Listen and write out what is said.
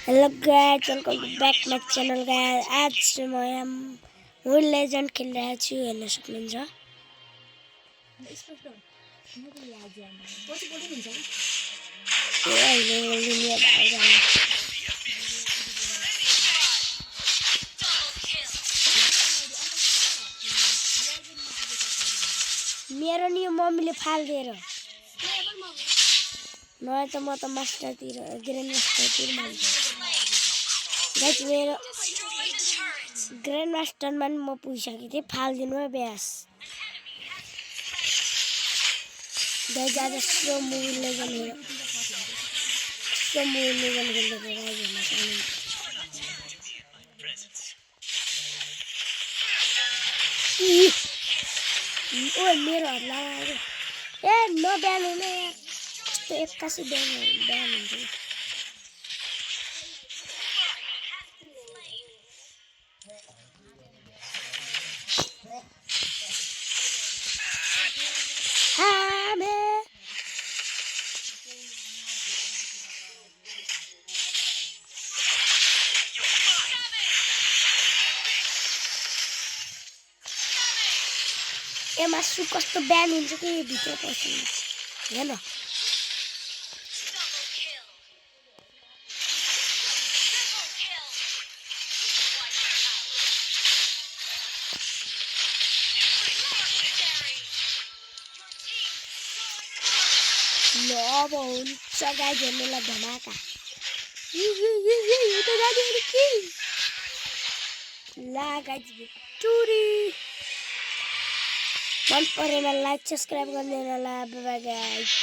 Hello guys, welcome to back my channel guys. आज म legend खेलिरहेको छु, हेर्न सक्नुहुन्छ। मेरो नि मम्मीले फाल्दिएर नयाँ त म त मास्टरतिर ग्रान्ड मास्टरतिर मान्छे गाइस। मेरो ग्रान्ड मास्टरमा नि म पुगिसकेको थिएँ। फालिदिनु है ब्यास गाइस। आज स्लो मुभी लेजेन्ड खेल्दै ओ मेरो हात लाग्यो। ए नब्यान हुने यार, कस्तो 81 ब्यान हुन्छ। ए मासु कस्तो ब्यान हुन्छ कि भित्र पस्नु हेर्न। ल अब हुन्छ गाइस, हेर्नुलाई धमाका। ला गाइस टुरी मन परेमा लाइक सब्सक्राइब गरिदिनु होला। Bye bye guys.